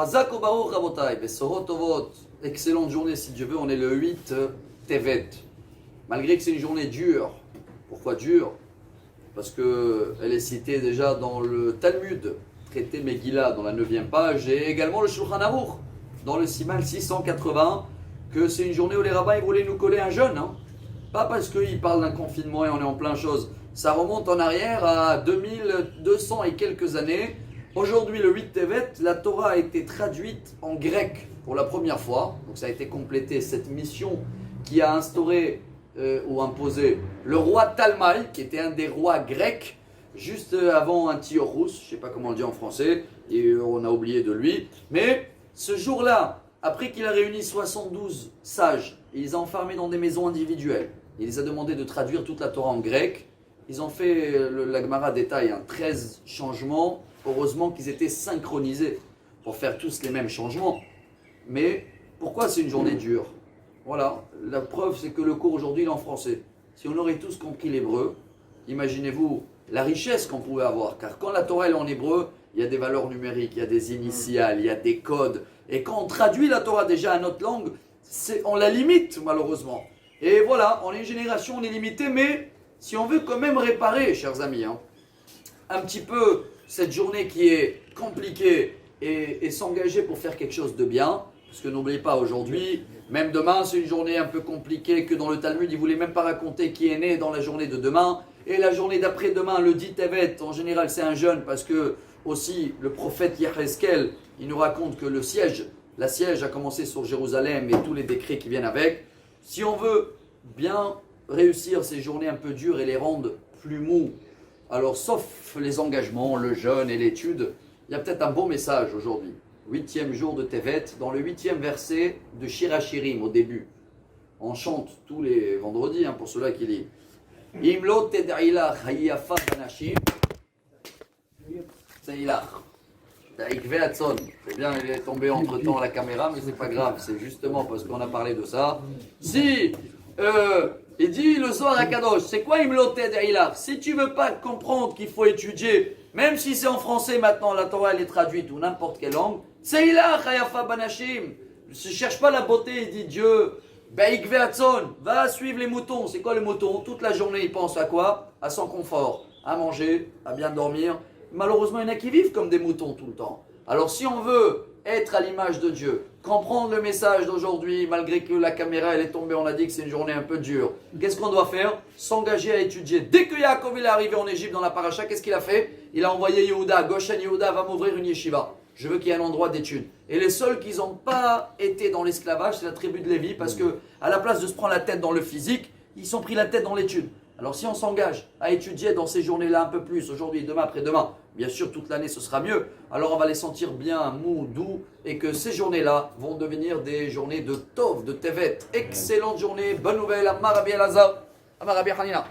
Chazak Obaruch Rabotai, Besorot Tovot, excellente journée si Dieu veut, on est le 8 Tevet. Malgré que c'est une journée dure. Pourquoi dure? Parce qu'elle est citée déjà dans le Talmud, traité Megillah, dans la 9e page, et également le Shulchan Aruch, dans le Siman 680, que c'est une journée où les rabbins voulaient nous coller un jeûne. Pas parce qu'ils parlent d'un confinement et on est en plein chose. Ça remonte en arrière à 2200 et quelques années. Aujourd'hui, le 8 Tevet, la Torah a été traduite en grec pour la première fois. Donc ça a été complété, cette mission qui a instauré ou imposé le roi Talmaï, qui était un des rois grecs, juste avant Antiochus, je ne sais pas comment on le dit en français, et on a oublié de lui. Mais ce jour-là, après qu'il a réuni 72 sages, il les a enfermés dans des maisons individuelles. Il les a demandé de traduire toute la Torah en grec. Ils ont fait, la Gemara détaille, 13 changements. Heureusement qu'ils étaient synchronisés pour faire tous les mêmes changements. Mais pourquoi c'est une journée dure? Voilà, la preuve c'est que le cours aujourd'hui il est en français. Si on aurait tous compris l'hébreu, imaginez-vous la richesse qu'on pouvait avoir. Car quand la Torah est en hébreu, il y a des valeurs numériques, il y a des initiales, il y a des codes. Et quand on traduit la Torah déjà à notre langue, on la limite malheureusement. Et voilà, on est une génération, on est limité, mais si on veut quand même réparer, chers amis, un petit peu cette journée qui est compliquée et s'engager pour faire quelque chose de bien, parce que n'oubliez pas, aujourd'hui, même demain, c'est une journée un peu compliquée que dans le Talmud, il ne voulait même pas raconter qui est né dans la journée de demain. Et la journée d'après-demain, le dit Tevet, en général, c'est un jeûne parce que aussi le prophète Yecheskel, il nous raconte que la siège a commencé sur Jérusalem et tous les décrets qui viennent avec. Si on veut bien réussir ces journées un peu dures et les rendre plus mous, alors sauf les engagements, le jeûne et l'étude, il y a peut-être un beau message aujourd'hui. 8e jour de Tevet, dans le 8e verset de Shirachirim au début. On chante tous les vendredis, pour ceux-là qui lisent. Imlo ted'ilach hayafa banashim. C'est ilach. C'est bien, il est tombé entre temps à la caméra, mais c'est pas grave, c'est justement parce qu'on a parlé de ça. Si, il dit le Zohar HaKadosh, c'est quoi Imlo ted'ilach? Si tu veux pas comprendre qu'il faut étudier, même si c'est en français maintenant, la Torah elle est traduite ou n'importe quelle langue, c'est ilach hayafa banashim. Ne cherche pas la beauté, il dit Dieu. Va suivre les moutons. C'est quoi les moutons? Toute la journée, ils pensent à quoi? À son confort, à manger, à bien dormir. Malheureusement, il y en a qui vivent comme des moutons tout le temps. Alors si on veut être à l'image de Dieu, comprendre le message d'aujourd'hui, malgré que la caméra elle est tombée, on a dit que c'est une journée un peu dure. Qu'est-ce qu'on doit faire? S'engager à étudier. Dès que Yaakov est arrivé en Égypte dans la paracha, qu'est-ce qu'il a fait? Il a envoyé Yehuda, Goshen Yehuda va m'ouvrir une yeshiva. Je veux qu'il y ait un endroit d'étude. Et les seuls qui n'ont pas été dans l'esclavage, c'est la tribu de Lévi, parce que à la place de se prendre la tête dans le physique, ils sont pris la tête dans l'étude. Alors si on s'engage à étudier dans ces journées-là un peu plus, aujourd'hui, demain, après-demain, bien sûr toute l'année ce sera mieux, alors on va les sentir bien mous, doux, et que ces journées-là vont devenir des journées de Tov, de Tevet. Excellente journée, bonne nouvelle, Amar Rabbi Elazar, Amar Rabbi Hanina.